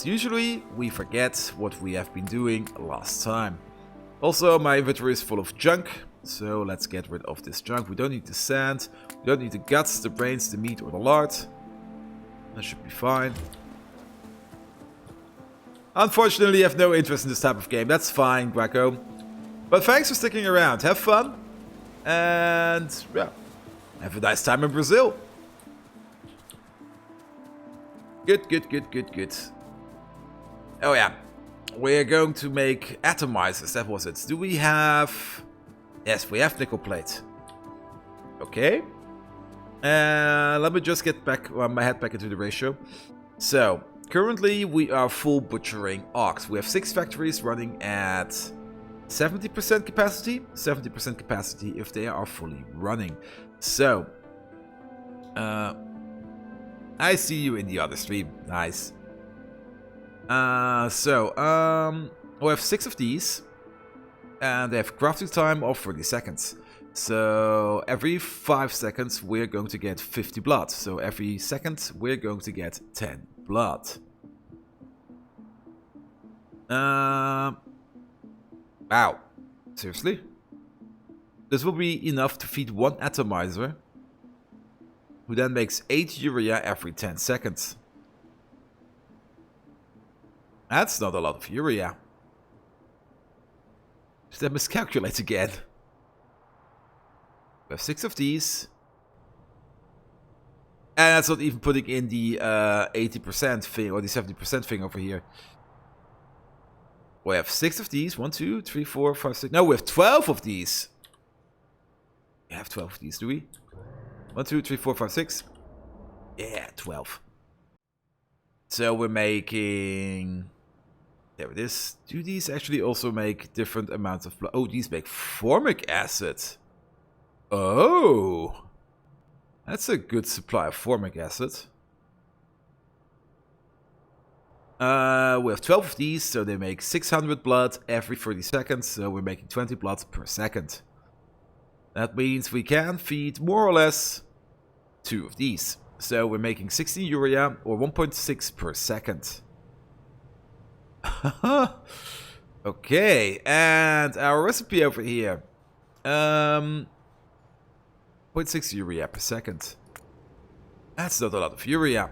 because usually we forget what we have been doing last time. Also, my inventory is full of junk, so let's get rid of this junk. We don't need the sand, we don't need the guts, the brains, the meat, or the lard. That should be fine. Unfortunately, I have no interest in this type of game. That's fine, Greco. But thanks for sticking around. Have fun. And, yeah, have a nice time in Brazil. Good, good, good, good, good. Oh, yeah. We're going to make atomizers. That was it. Do we have... Yes, we have nickel plate. Okay. Let me just get back my head back into the ratio. So... Currently, we are full butchering ox. We have 6 factories running at 70% capacity. 70% capacity if they are fully running. So, I see you in the other stream. Nice. We have 6 of these. And they have crafting time of 30 seconds. So, every 5 seconds, we're going to get 50 blood. So, every second, we're going to get 10 blood. Wow. Seriously? This will be enough to feed 1 atomizer, who then makes 8 urea every 10 seconds. That's not a lot of urea. Just I miscalculate again. We have 6 of these. And that's not even putting in the 80% thing or the 70% thing over here. We have 6 of these. 1, 2, 3, 4, 5, 6. No, we have 12 of these. We have 12 of these, do we? 1, 2, 3, 4, 5, 6. Yeah, 12. So we're making... There it is. Do these actually also make different amounts of blood? Oh, these make formic acid. Oh. That's a good supply of formic acid. We have 12 of these, so they make 600 blood every 30 seconds. So we're making 20 blood per second. That means we can feed more or less 2 of these. So we're making 16 urea or 1.6 per second. Okay, and our recipe over here. 0.6 urea per second. That's not a lot of urea.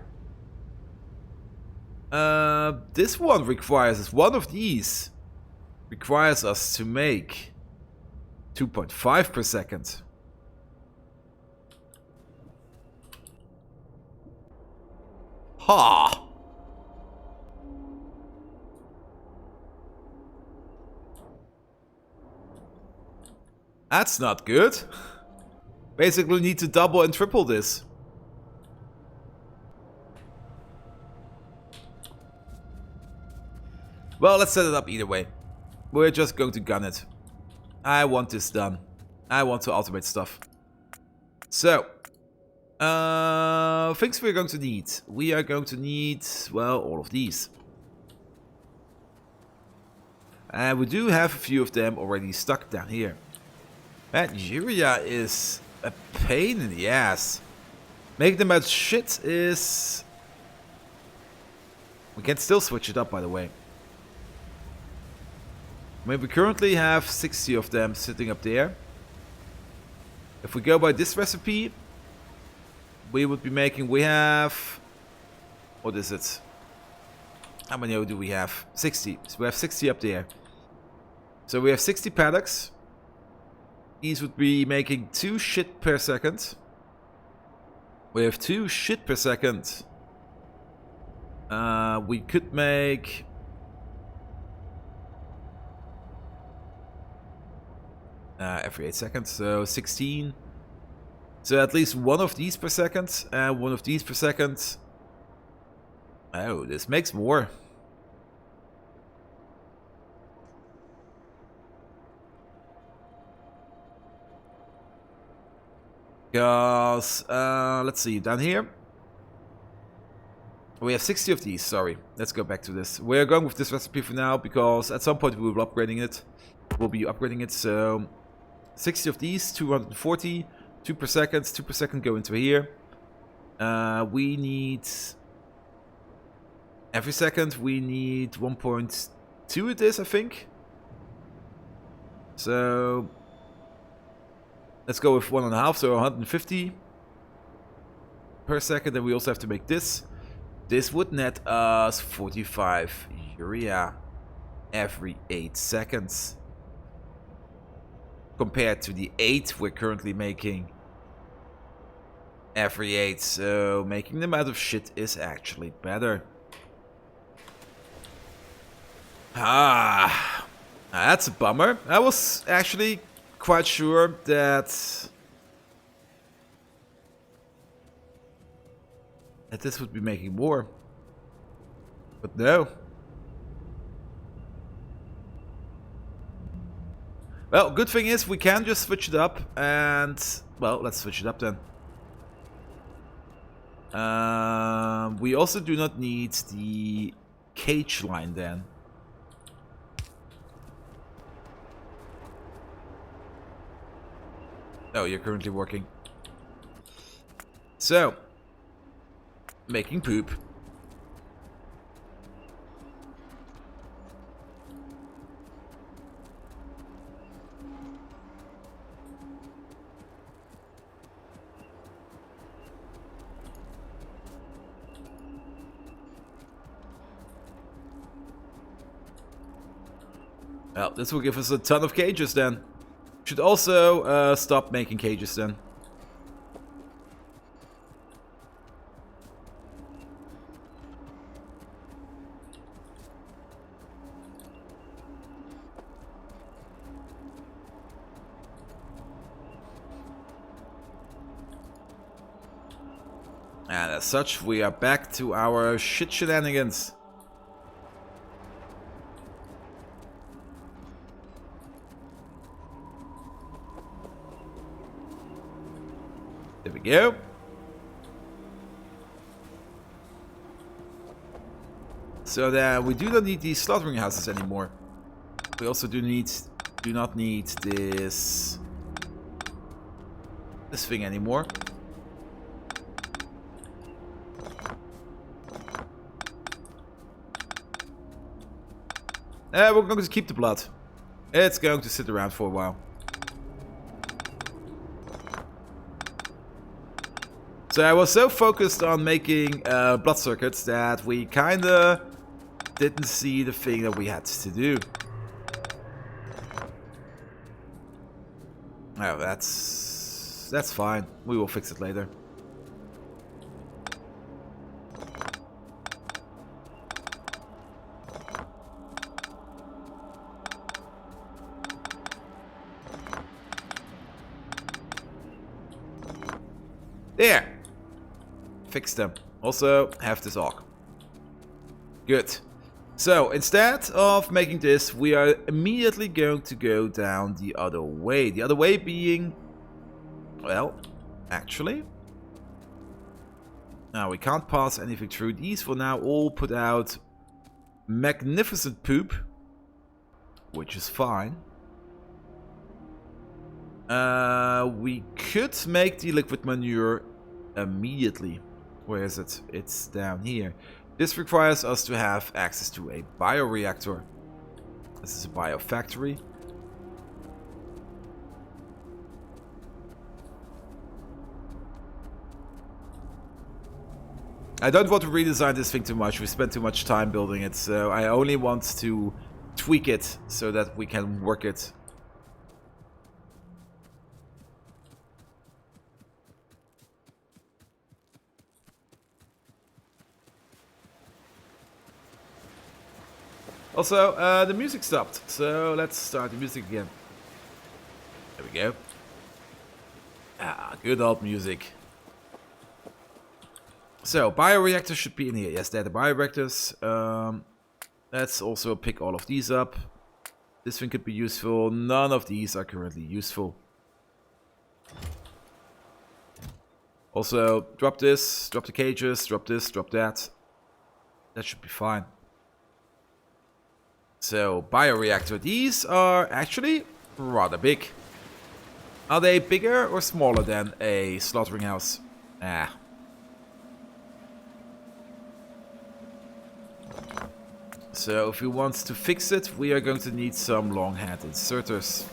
This one requires us, one of these requires us to make 2.5 per second. Ha! That's not good. Basically need to double and triple this. Well, let's set it up either way. We're just going to gun it. I want this done. I want to automate stuff. So, things we're going to need. We are going to need, well, all of these. And we do have a few of them already stuck down here. Man, urea is a pain in the ass. Make them as shit is... We can still switch it up, by the way. I mean, we currently have 60 of them sitting up there. If we go by this recipe, we would be making... We have... What is it? How many do we have? 60. So we have 60 up there. So we have 60 paddocks. These would be making 2 shit per second. We have 2 shit per second. We could make... every 8 seconds, so 16. So at least 1 of these per second, and 1 of these per second. Oh, this makes more. Because, let's see, down here. We have 60 of these, sorry. Let's go back to this. We're going with this recipe for now, because at some point we will be upgrading it. We'll be upgrading it, so... 60 of these, 240, 2 per second, 2 per second go into here. We need Every second we need 1.2 it is, I think. So let's go with 1.5, so 150 per second. And we also have to make this. This would net us 45 urea every 8 seconds. Compared to the 8 we're currently making every 8. So making them out of shit is actually better. That's a bummer. I was actually quite sure that this would be making more. But no. Well, good thing is we can just switch it up and... Well, let's switch it up then. We also do not need the cage line then. Oh, you're currently working. So, making poop. Well, this will give us a ton of cages then. Should also stop making cages then. And as such, we are back to our shenanigans. There we go. So then we do not need these slaughtering houses anymore. We also do not need this thing anymore. We're going to keep the blood. It's going to sit around for a while. So I was so focused on making blood circuits that we kinda didn't see the thing that we had to do. Oh, that's fine. We will fix it later. There! Fix them. Also, have this arc. Good. So, instead of making this, we are immediately going to go down the other way. The other way being... Well, actually... Now, we can't pass anything through. These will now all put out magnificent poop. Which is fine. We could make the liquid manure immediately. Where is it? It's down here. This requires us to have access to a bioreactor. This is a biofactory. I don't want to redesign this thing too much. We spent too much time building it, so I only want to tweak it so that we can work it. Also, the music stopped, so let's start the music again. There we go. Ah, good old music. So, bioreactors should be in here. Yes, they're the bioreactors. Let's also pick all of these up. This thing could be useful. None of these are currently useful. Also, drop this, drop the cages, drop this, drop that. That should be fine. So, bioreactor. These are actually rather big. Are they bigger or smaller than a slaughtering house? Ah. So if we want to fix it, we are going to need some long hand inserters.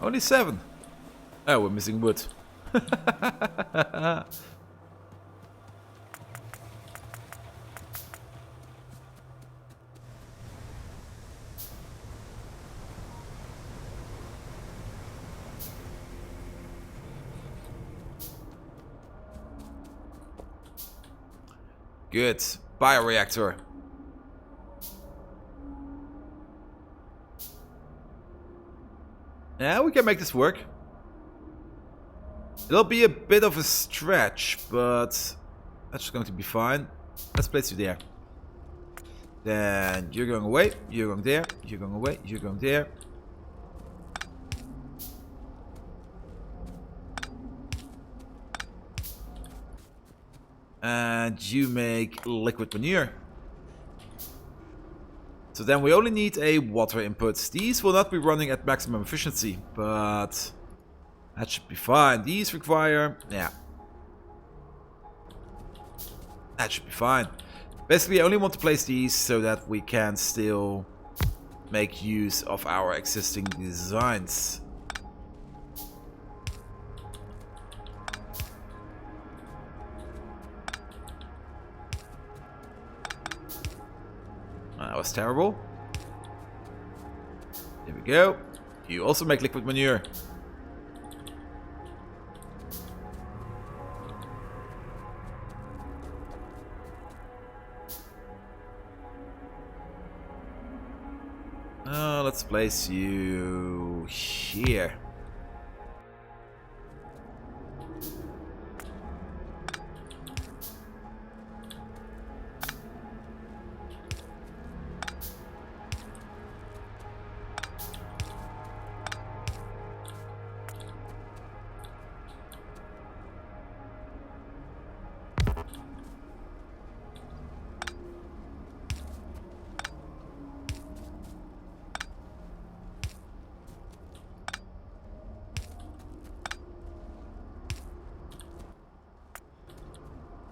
Only 7. Oh, we're missing wood. Good. Bioreactor. Yeah, we can make this work. It'll be a bit of a stretch, but that's going to be fine. Let's place you there. Then you're going away, you're going there, you're going away, you're going there. And you make liquid manure. So then we only need a water input. These will not be running at maximum efficiency, but that should be fine. These require, yeah, that should be fine. Basically, I only want to place these so that we can still make use of our existing designs. That was terrible. There we go. You also make liquid manure. Let's place you here.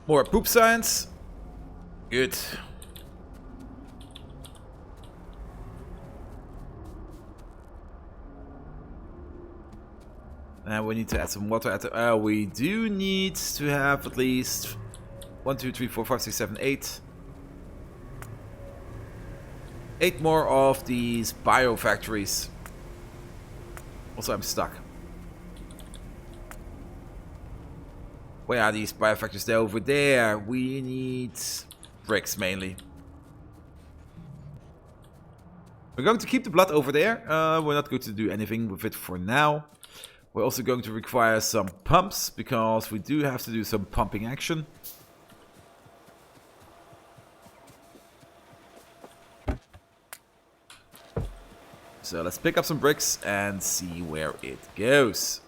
More poop science. Good. And we need to add some water. We do need to have at least 1, 2, 3, 4, 5, 6, 7, 8. 8 more of these bio factories. Also, I'm stuck. Where are these biofactors? They're over there. We need bricks mainly. We're going to keep the blood over there. We're not going to do anything with it for now. We're also going to require some pumps because we do have to do some pumping action. So let's pick up some bricks and see where it goes.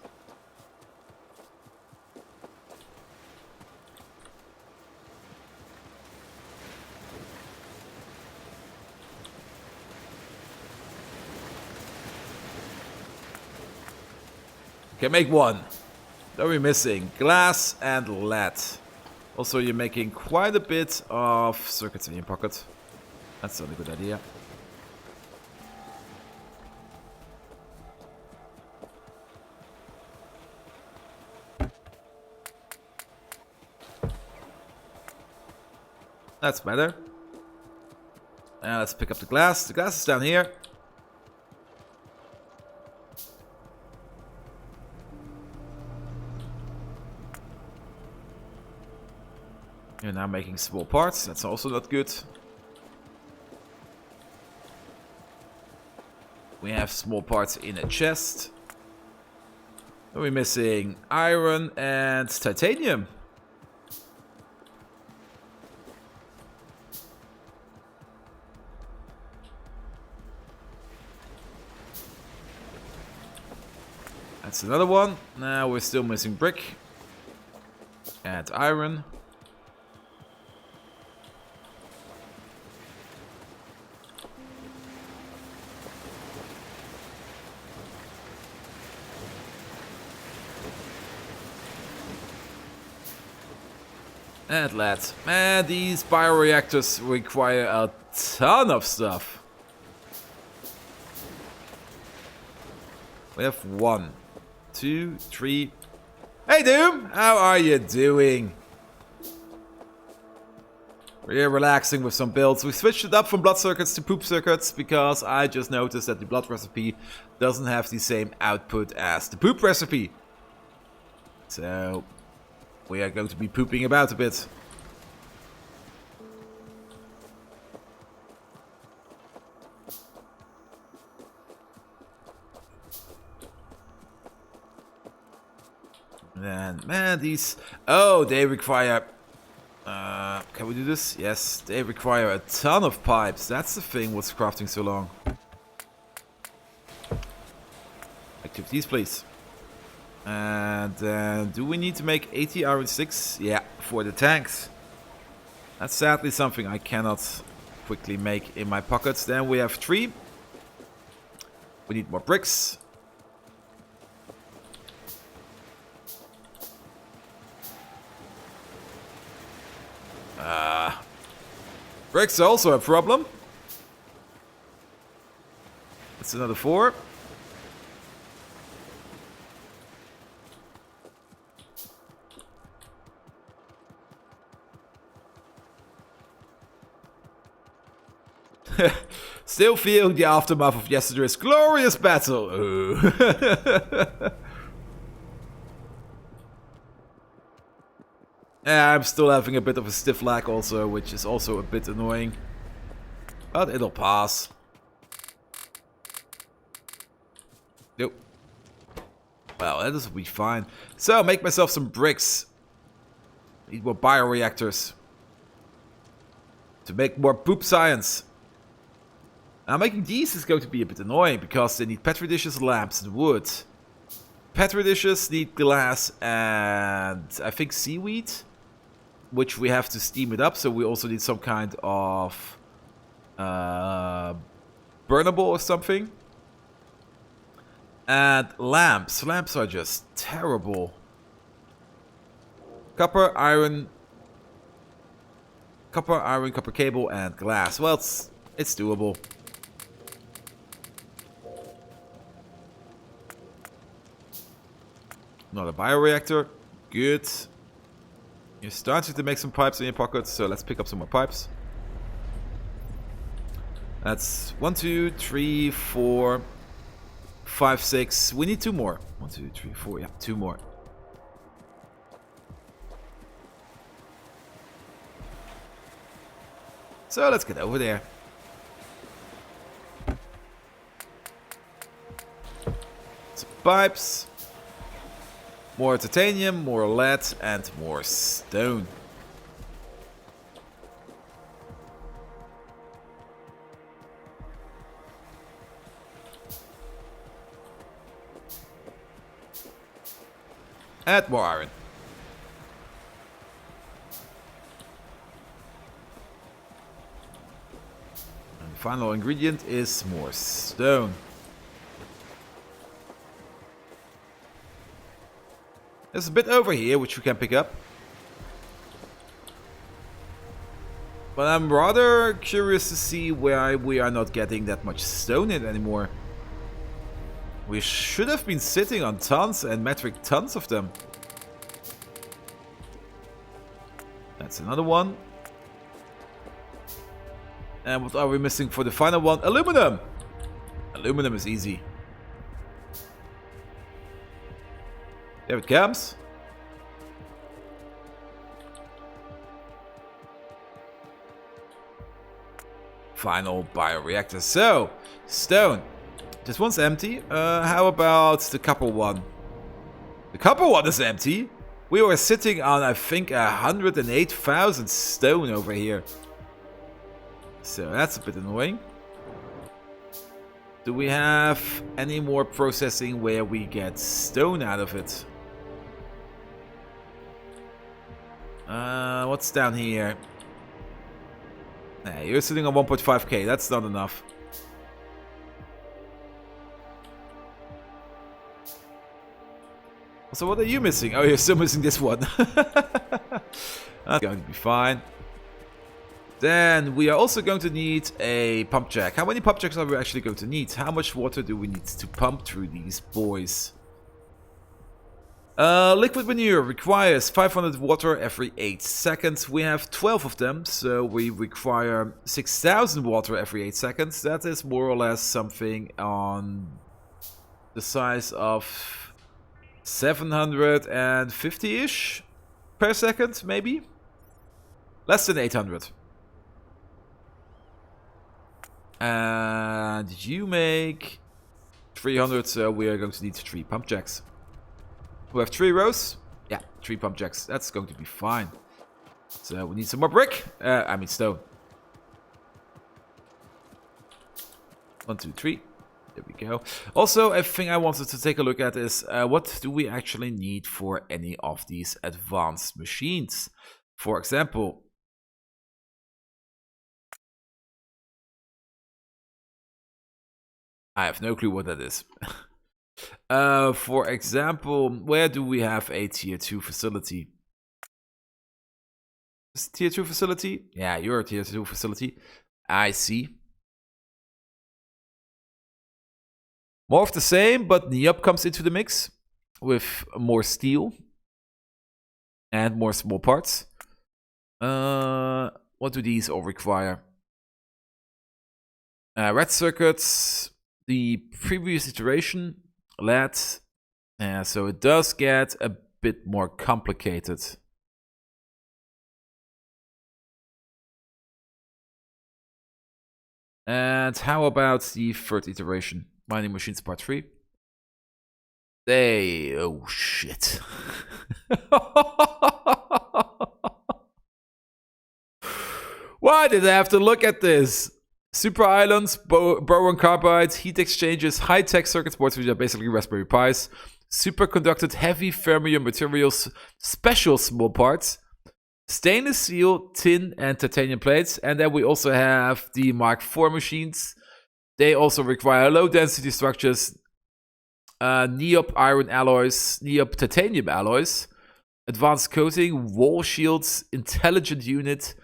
Okay, make one. What are we missing? Glass and lead. Also, you're making quite a bit of circuits in your pocket. That's not a good idea. That's better. And let's pick up the glass. The glass is down here. You're now making small parts. That's also not good. We have small parts in a chest. We're missing iron and titanium. That's another one. Now we're still missing brick and iron. And lead. Man, these bioreactors require a ton of stuff. We have 1, 2, 3. Hey Doom, how are you doing? We're relaxing with some builds. We switched it up from blood circuits to poop circuits because I just noticed that the blood recipe doesn't have the same output as the poop recipe. So we are going to be pooping about a bit. And man, these... Oh, they require... can we do this? Yes, they require a ton of pipes. That's the thing, what's crafting so long. Activities, please. And then, do we need to make 80 iron sticks? Yeah, for the tanks. That's sadly something I cannot quickly make in my pockets. Then we have 3. We need more bricks. Bricks are also a problem. That's another 4. Still feeling the aftermath of yesterday's glorious battle. Yeah, I'm still having a bit of a stiff lag also, which is also a bit annoying. But it'll pass. Nope. Well, that will be fine. So, make myself some bricks. Need more bioreactors. To make more poop science. Now, making these is going to be a bit annoying because they need petri dishes, lamps, and wood. Petri dishes need glass and I think seaweed, which we have to steam it up. So we also need some kind of burnable or something. And lamps. Lamps are just terrible. Copper, iron, copper cable, and glass. Well, it's doable. Not a bioreactor. Good. You're starting to make some pipes in your pockets, so let's pick up some more pipes. That's 1, 2, 3, 4, 5, 6. We need 2 more. 1, 2, 3, 4. Yeah, 2 more. So let's get over there. Some pipes. More titanium, more lead, and more stone. Add more iron. And the final ingredient is more stone. There's a bit over here which we can pick up. But I'm rather curious to see why we are not getting that much stone in anymore. We should have been sitting on tons and metric tons of them. That's another one. And what are we missing for the final one? Aluminum! Aluminum is easy. There it comes. Final bioreactor. So, stone. This one's empty. How about the copper one? The copper one is empty. We were sitting on, I think, 108,000 stone over here. So that's a bit annoying. Do we have any more processing where we get stone out of it? What's down here? Nah, you're sitting on 1.5k. That's not enough. So what are you missing? Oh, you're still missing this one. That's going to be fine. Then we are also going to need a pump jack. How many pump jacks are we actually going to need? How much water do we need to pump through these boys? Liquid manure requires 500 water every 8 seconds. We have 12 of them, so we require 6,000 water every 8 seconds. That is more or less something on the size of 750-ish per second, maybe? Less than 800. And you make 300, so we are going to need 3 pump jacks. We have 3 rows. Yeah, 3 pump jacks. That's going to be fine. So we need some more brick. I mean stone. 1, 2, 3. There we go. Also, a thing I wanted to take a look at is what do we actually need for any of these advanced machines? For example, I have no clue what that is. For example, where do we have a tier 2 facility? Is it tier 2 facility? Yeah, you're a tier 2 facility. I see. More of the same, but Neop comes into the mix with more steel and more small parts. What do these all require? Red circuits, the previous iteration, LED. So it does get a bit more complicated. And how about the third iteration? Mining machines part 3. Oh shit. Why did I have to look at this? Super islands, boron carbide, heat exchangers, high-tech circuit boards, which are basically Raspberry Pis, superconducted heavy fermium materials, special small parts, stainless steel, tin, and titanium plates. And then we also have the Mark IV machines. They also require low-density structures, Neop iron alloys, Neop titanium alloys, advanced coating, wall shields, intelligent unit,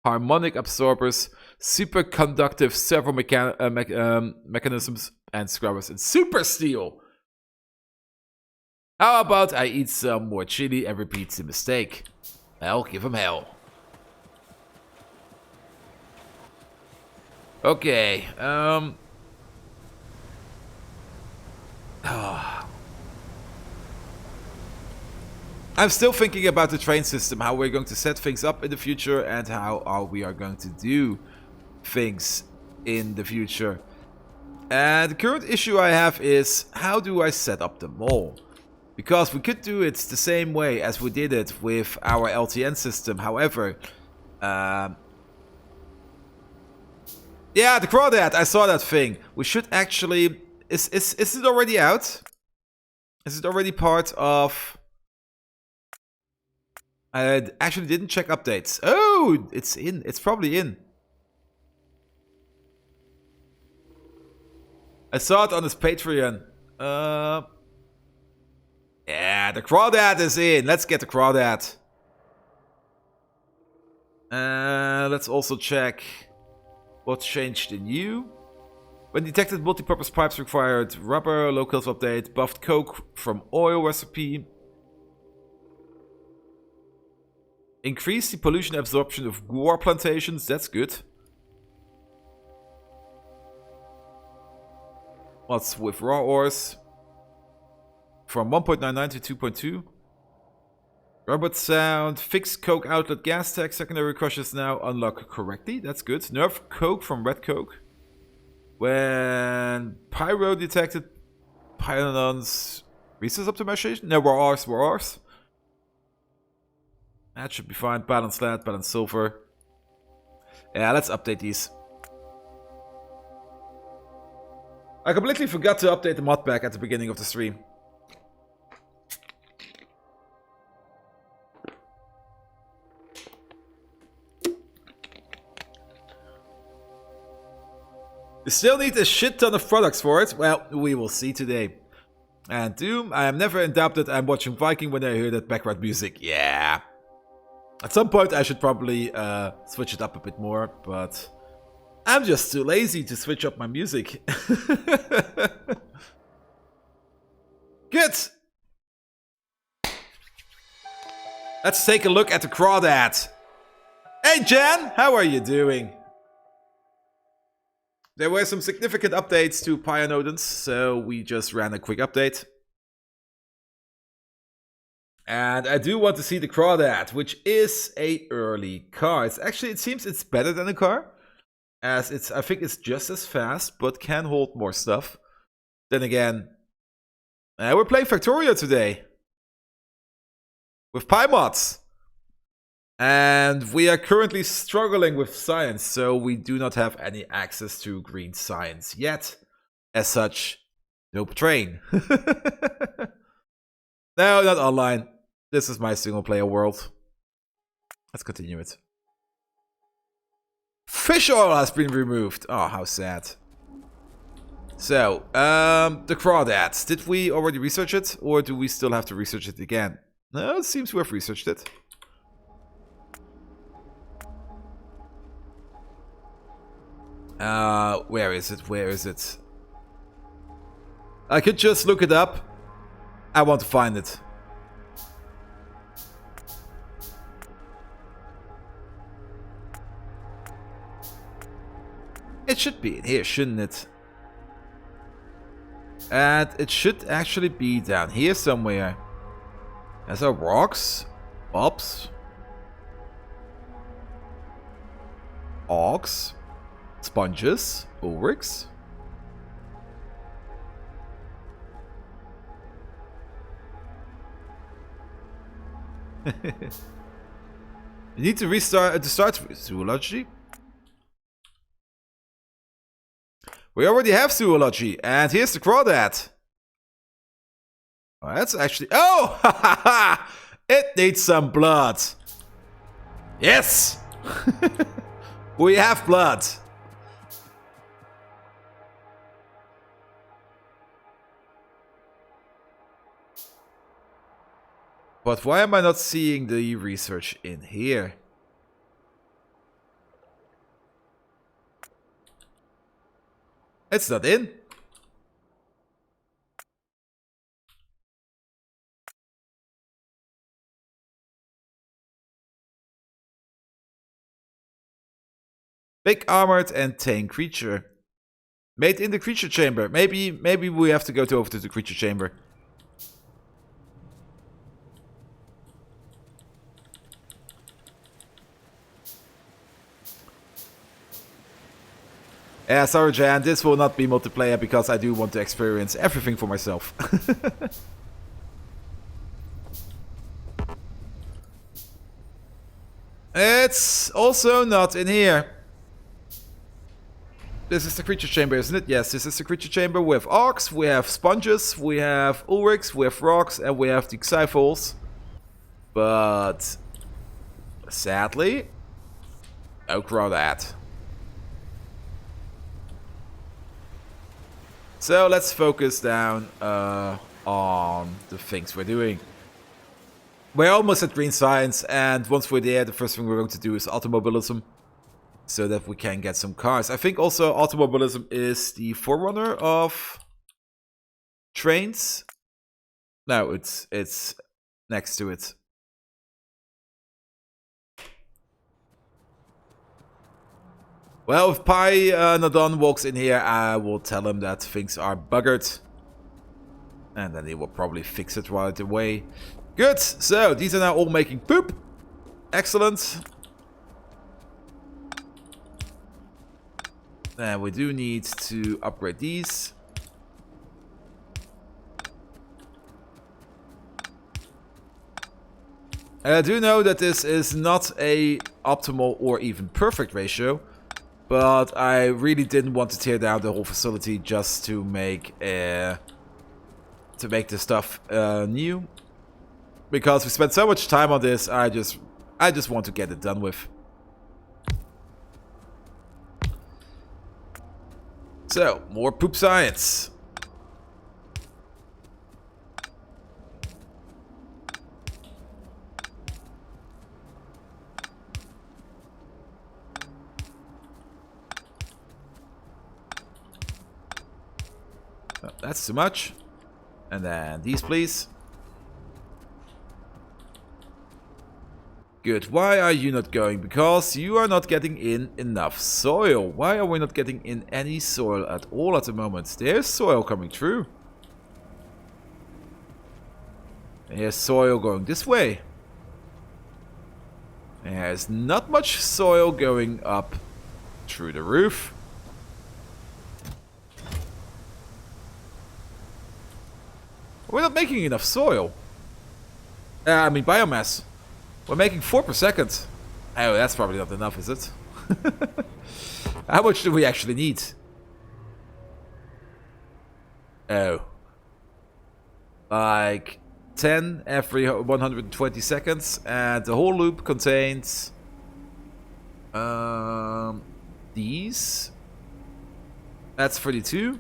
harmonic absorbers, superconductive servo mechanisms, and scrubbers, and super steel. How about I eat some more chili and repeat the mistake? Well, give him hell. Okay, I'm still thinking about the train system, how we're going to set things up in the future, and how we are going to do things in the future. And the current issue I have is, how do I set up the mall? Because we could do it the same way as we did it with our LTN system. However, yeah, the crawdad, I saw that thing. We should actually... Is it already out? Is it already part of... I actually didn't check updates. Oh, it's in. It's probably in. I saw it on his Patreon. Yeah, the crawdad is in. Let's get the crawdad. Let's also check what changed in you. When detected, multi-purpose pipes required rubber, locals update, buffed coke from oil recipe. Increase the pollution absorption of guar plantations, that's good. What's with raw ores? From 1.99 to 2.2. Robot sound, fixed coke outlet gas tag, secondary crushers now unlock correctly, that's good. Nerf coke from red coke. When pyro detected, Pyanodon's resource optimization? No, raw ores. That should be fine. Balanced lead, balanced silver. Yeah, let's update these. I completely forgot to update the mod pack at the beginning of the stream. You still need a shit ton of products for it? Well, we will see today. And Doom, I am never in doubt that I'm watching Viking when I hear that background music. Yeah. At some point I should probably switch it up a bit more, but I'm just too lazy to switch up my music. Good. Let's take a look at the crawdad. Hey Jan, how are you doing? There were some significant updates to Pyanodons, so we just ran a quick update. And I do want to see the crawdad, which is a early car. It's actually, it seems it's better than a car, as it's, I think it's just as fast, but can hold more stuff. Then again, we're playing Factorio today with PyMods. And we are currently struggling with science, so we do not have any access to green science yet. As such, no train. No, not online. This is my single player world. Let's continue it. Fish oil has been removed. Oh, how sad. So, the crawdads. Did we already research it? Or do we still have to research it again? No, it seems we have researched it. Where is it? Where is it? I could just look it up. I want to find it. It should be in here, shouldn't it? And it should actually be down here somewhere. There's our rocks, bobs, ox, sponges, ulrichs. You need to restart to start zoology. We already have zoology, and here's the crawdad. Oh, that's actually... Oh! Ha ha ha! It needs some blood. Yes! We have blood. But why am I not seeing the research in here? It's not in. Big armored and tame creature. Made in the creature chamber. Maybe we have to go over to the creature chamber. Yeah, sorry Jan, this will not be multiplayer because I do want to experience everything for myself. It's also not in here. This is the creature chamber, isn't it? Yes, this is the creature chamber. We have orcs, we have sponges, we have ulrichs, we have rocks, and we have the xyphals. But sadly, no crawdad. So let's focus down on the things we're doing. We're almost at green science, and once we're there, the first thing we're going to do is automobilism, so that we can get some cars. I think also automobilism is the forerunner of trains. No, it's next to it. Well, if Pyanodon walks in here, I will tell him that things are buggered. And then he will probably fix it right away. Good, so these are now all making poop. Excellent. And we do need to upgrade these. And I do know that this is not a optimal or even perfect ratio. But I really didn't want to tear down the whole facility just to make the stuff new, because we spent so much time on this. I just want to get it done with. So more poop science. That's too much. And then these, please. Good. Why are you not going? Because you are not getting in enough soil. Why are we not getting in any soil at all at the moment? There's soil coming through. Here's soil going this way. There's not much soil going up through the roof. We're not making enough soil. I mean biomass. We're making 4 per second. Oh, that's probably not enough, is it? How much do we actually need? Oh. Like 10 every 120 seconds. And the whole loop contains... these. That's 32.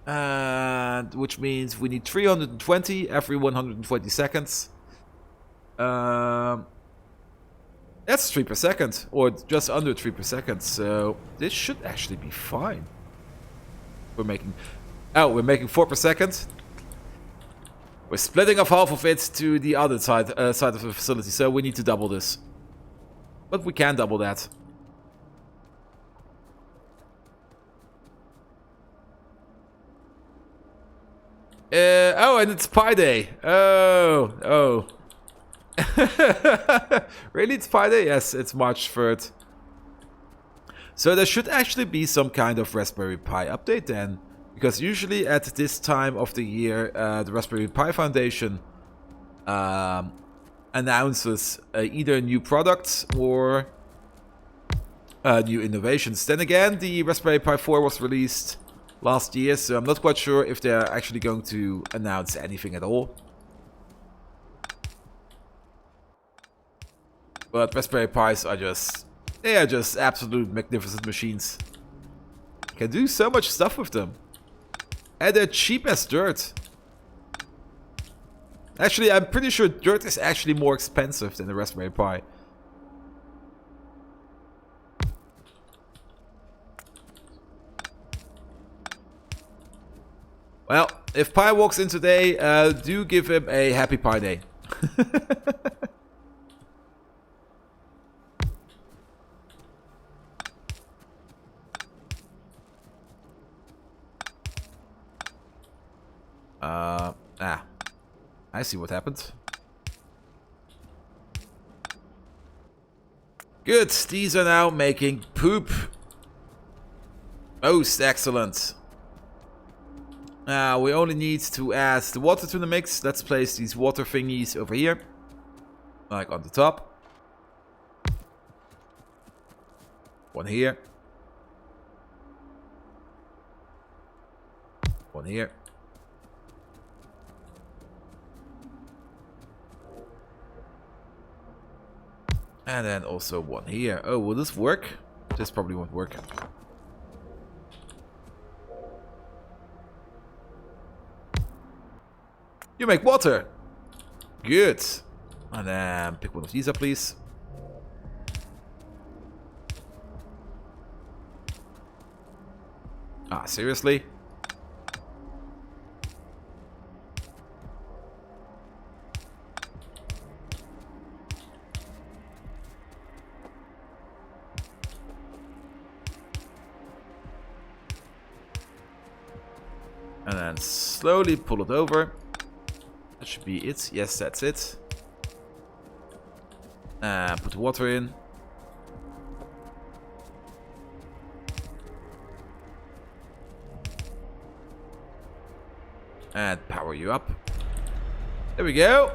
And which means we need 320 every 120 seconds. That's 3 per second, or just under 3 per second. So this should actually be fine. We're making 4 per second. We're splitting off half of it to the other side of the facility, so we need to double this. But we can double that. Oh, and it's Pi Day. Oh. Really, it's Pi Day? Yes, it's March 3rd. So there should actually be some kind of Raspberry Pi update then. Because usually at this time of the year, the Raspberry Pi Foundation announces either new products or new innovations. Then again, the Raspberry Pi 4 was released last year, so I'm not quite sure if they're actually going to announce anything at all. But Raspberry Pis are just absolute magnificent machines. You can do so much stuff with them. And they're cheap as dirt. Actually, I'm pretty sure dirt is actually more expensive than the Raspberry Pi. Well, if Pi walks in today, do give him a happy Pi Day. I see what happened. Good, these are now making poop. Most excellent. We only need to add the water to the mix. Let's place these water thingies over here. Like on the top. One here. One here. And then also one here. Oh, will this work? This probably won't work. You make water! Good. And then pick one of these up, please. Ah, seriously? And then slowly pull it over. That should be it. Yes, that's it. And put the water in. And power you up. There we go.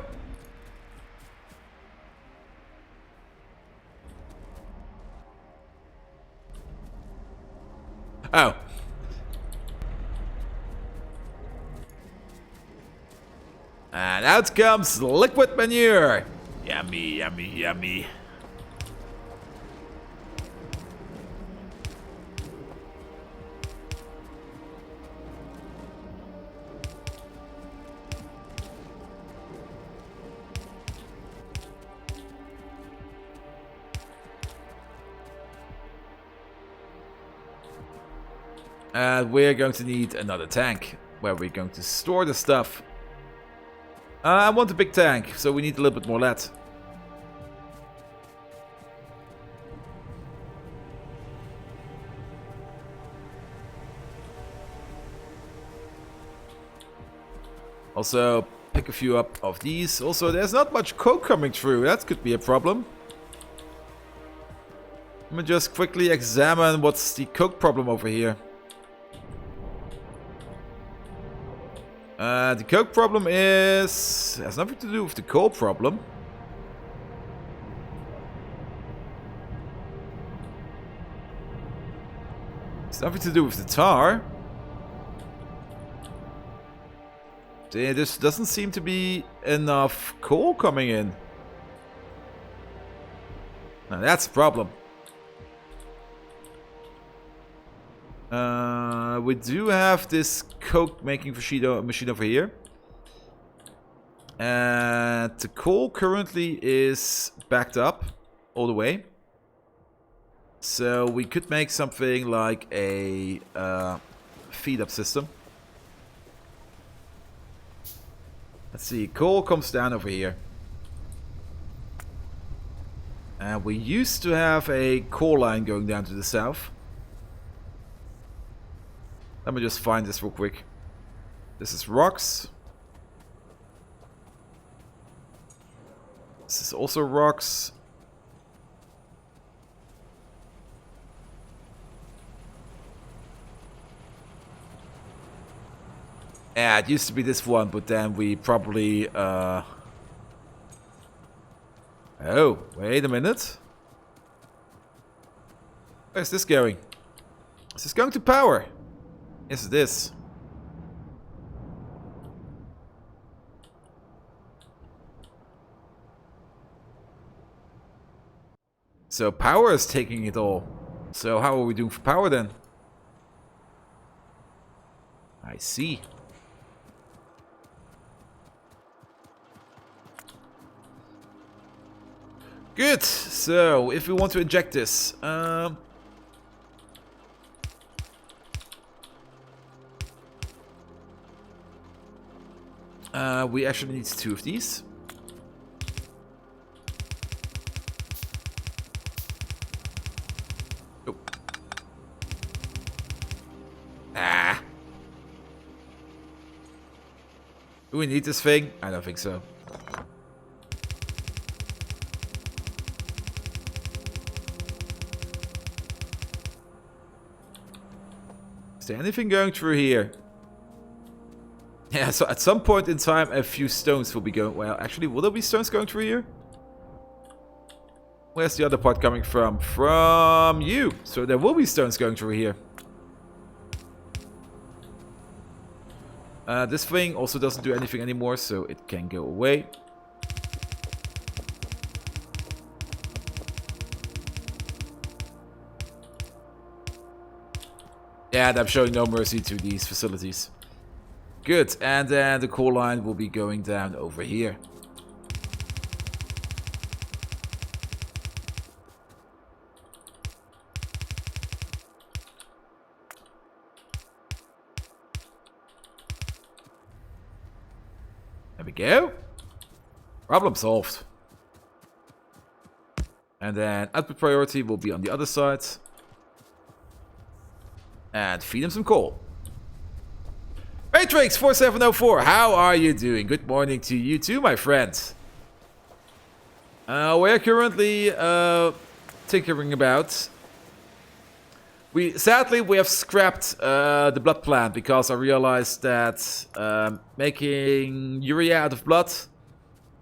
Oh. And out comes liquid manure. Yummy, yummy, yummy. And we're going to need another tank where we're going to store the stuff. I want a big tank, so we need a little bit more lead. Also, pick a few up of these. Also, there's not much coke coming through. That could be a problem. Let me just quickly examine what's the coke problem over here. The coke problem has nothing to do with the coal problem. It's nothing to do with the tar. There just doesn't seem to be enough coal coming in. Now that's a problem. We do have this coke making machine over here. And the coal currently is backed up all the way. So we could make something like a feed up system. Let's see, coal comes down over here. And we used to have a coal line going down to the south. Let me just find this real quick. This is rocks. This is also rocks. Yeah, it used to be this one, but then we probably... Oh, wait a minute. Where's this going? Is this going to power? Yes, it is. So power is taking it all. So how are we doing for power then? I see. Good. So if we want to inject this, we actually need 2 of these. Oh. Ah. Do we need this thing? I don't think so. Is there anything going through here? Yeah, so at some point in time, a few stones will be going... Well, actually, will there be stones going through here? Where's the other part coming from? From you. So there will be stones going through here. This thing also doesn't do anything anymore, so it can go away. Yeah, and I'm showing no mercy to these facilities. Good, and then the coal line will be going down over here. There we go. Problem solved. And then output priority will be on the other side. And feed him some coal. Matrix4704, how are you doing? Good morning to you too, my friend. We're currently tinkering about. Sadly, we have scrapped the blood plant because I realized that making urea out of blood,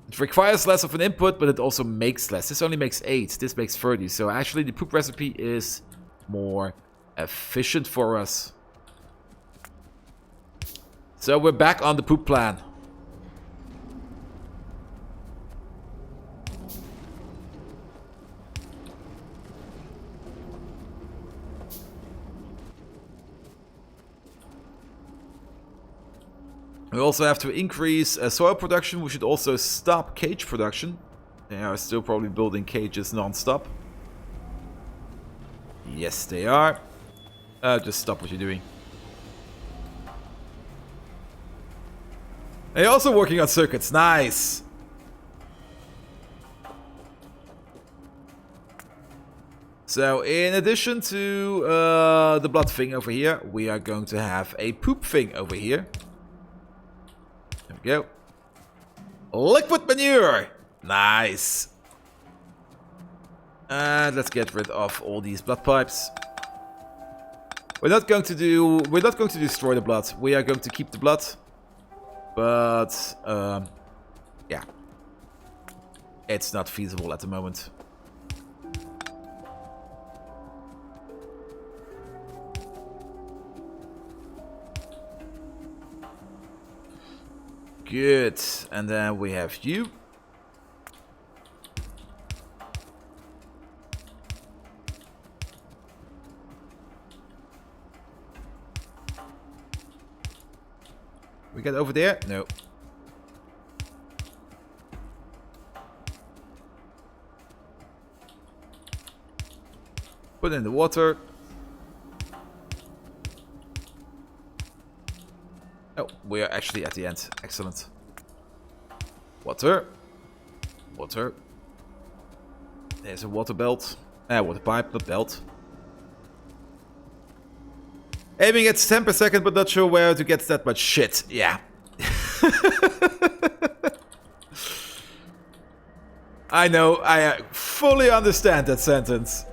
it requires less of an input, but it also makes less. This only makes 8, this makes 30. So actually the poop recipe is more efficient for us. So we're back on the poop plan. We also have to increase soil production. We should also stop cage production. They are still probably building cages non-stop. Yes, they are. Just stop what you're doing. And you're also working on circuits. Nice. So, in addition to the blood thing over here, we are going to have a poop thing over here. There we go. Liquid manure! Nice. And let's get rid of all these blood pipes. We're not going to destroy the blood. We are going to keep the blood. But yeah. It's not feasible at the moment. Good. And then we have you. We get over there? No. Put in the water. Oh, we are actually at the end. Excellent. Water. Water. There's a water belt. Water pipe, not belt. Aiming at 10 per second, but not sure where to get that much shit. Yeah. I know, I fully understand that sentence.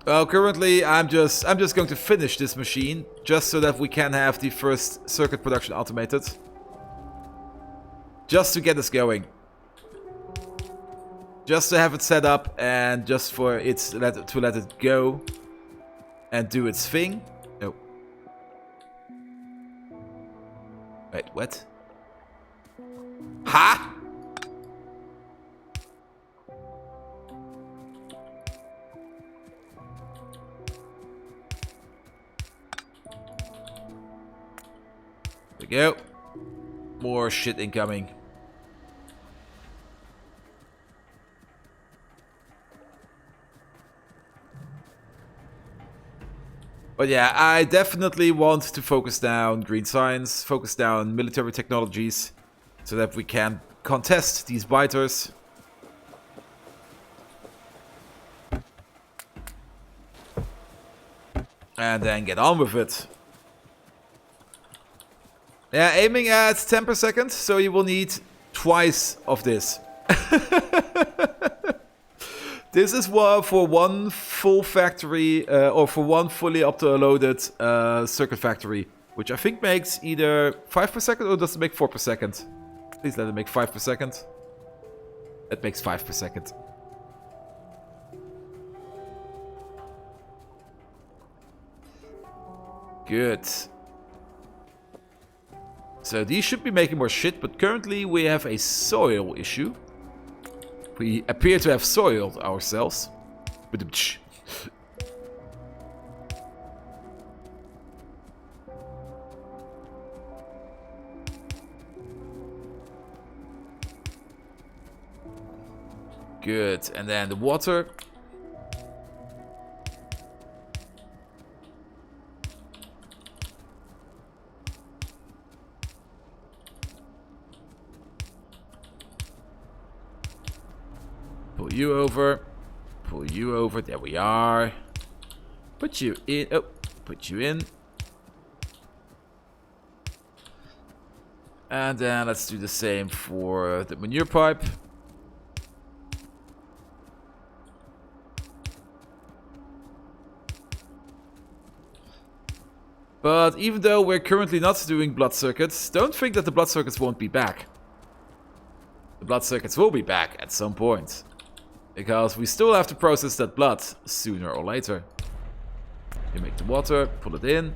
Well, currently I'm just going to finish this machine just so that we can have the first circuit production automated. Just to get us going. Just to have it set up and just for it to let it go and do its thing. Oh. Wait, what? Ha! There we go. More shit incoming. But yeah, I definitely want to focus down green science, focus down military technologies, so that we can contest these biters. And then get on with it. Yeah, aiming at 10 per second, so you will need twice of this. This is for one full factory, or for one fully up-to-loaded circuit factory, which I think makes either 5 per second or does it make 4 per second? Please let it make 5 per second. It makes 5 per second. Good. So these should be making more shit, but currently we have a soil issue. We appear to have soiled ourselves. Good, and then the water. Pull you over. Pull you over. There we are. Put you in. Oh, put you in. And then let's do the same for the manure pipe. But even though we're currently not doing blood circuits, don't think that the blood circuits won't be back. The blood circuits will be back at some point. Because we still have to process that blood sooner or later. You make the water, pull it in.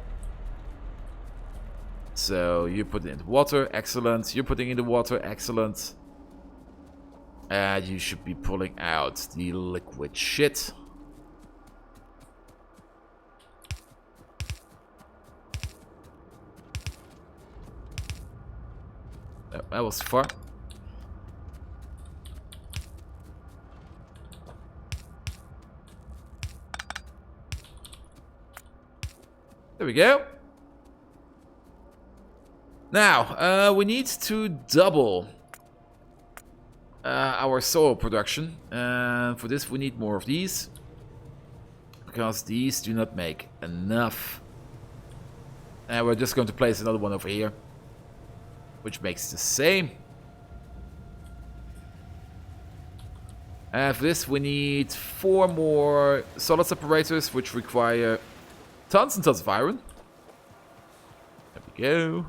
So you put it in the water, excellent. You're putting in the water, excellent. And you should be pulling out the liquid shit. Oh, that was far. There we go. Now, we need to double our soil production. And for this, we need more of these. Because these do not make enough. And we're just going to place another one over here. Which makes the same. And for this, we need 4 more solid separators, which require tons and tons of iron. There we go.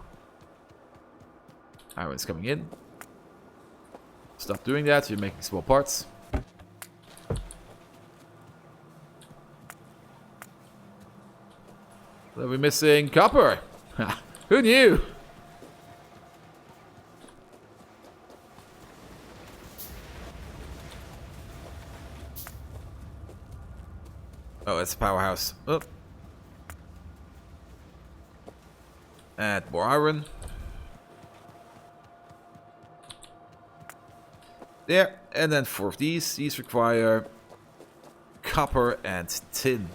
Iron's coming in. Stop doing that, you're making small parts. So we're missing copper. Who knew? Oh, it's a powerhouse. Oh. Add more iron. There, and then 4 of these. These require copper and tin.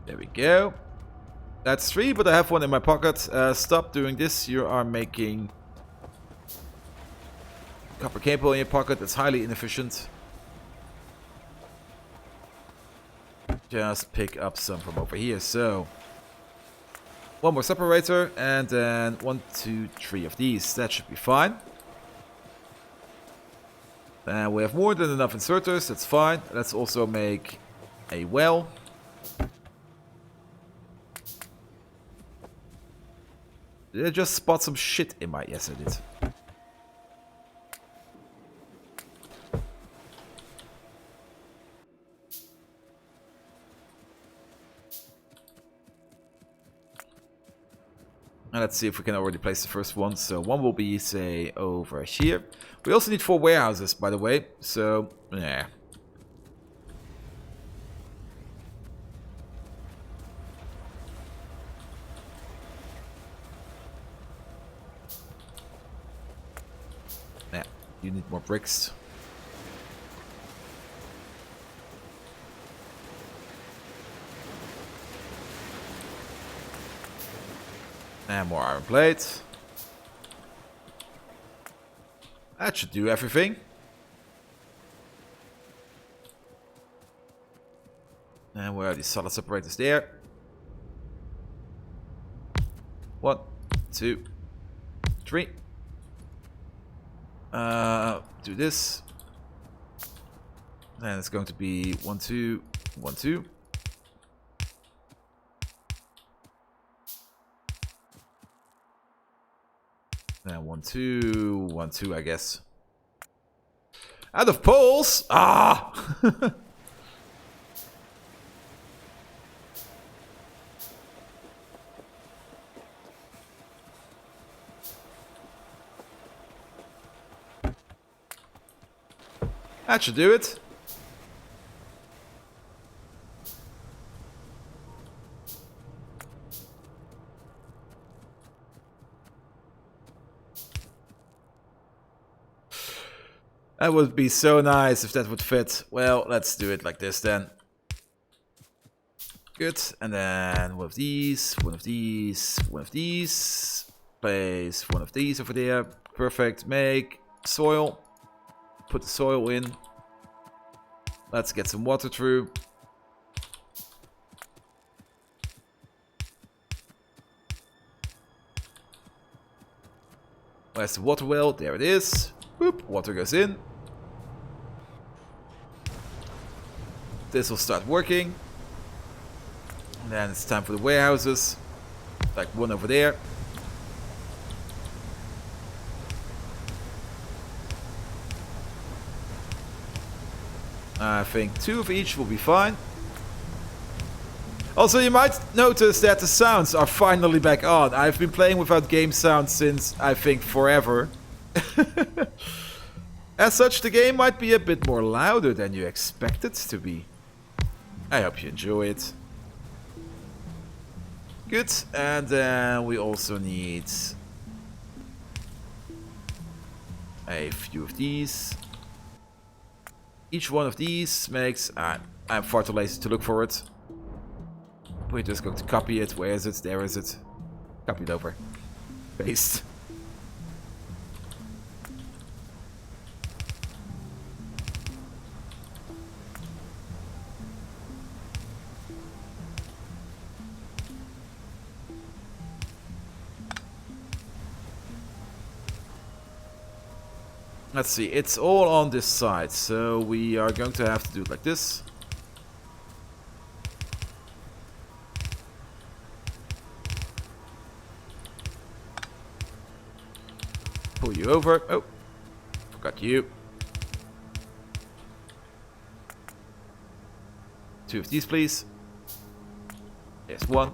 There we go. That's 3, but I have 1 in my pocket. Stop doing this. You are making copper cable in your pocket. That's highly inefficient. Just pick up some from over here. So 1 more separator, and then 1, 2, 3 of these. That should be fine. And we have more than enough inserters. That's fine. Let's also make a well. Did I just spot some shit in my... Yes, I did. And let's see if we can already place the first one. So 1 will be, say, over here. We also need 4 warehouses, by the way. So, yeah. Yeah, you need more bricks. And more iron plates. That should do everything. And where are these solid separators? There. 1, 2, 3. Do this. And it's going to be 1, 2, 1, 2. And 1, 2, 1, 2, I guess. Out of poles! Ah! That should do it. That would be so nice if that would fit. Well, let's do it like this then. Good. And then 1 of these, 1 of these, 1 of these. Place 1 of these over there. Perfect. Make soil. Put the soil in. Let's get some water through. Where's the water well? There it is. Boop. Water goes in. This will start working. And then it's time for the warehouses. Like 1 over there. I think 2 of each will be fine. Also, you might notice that the sounds are finally back on. I've been playing without game sounds since, I think, forever. As such, the game might be a bit more louder than you expect it to be. I hope you enjoy it. Good, and then we also need a few of these. Each one of these makes... I'm far too lazy to look for it. We're just going to copy it. Where is it? There is it. Copy it over. Paste. Let's see, it's all on this side, so we are going to have to do it like this. Pull you over. Oh, forgot you. 2 of these, please. Yes, 1.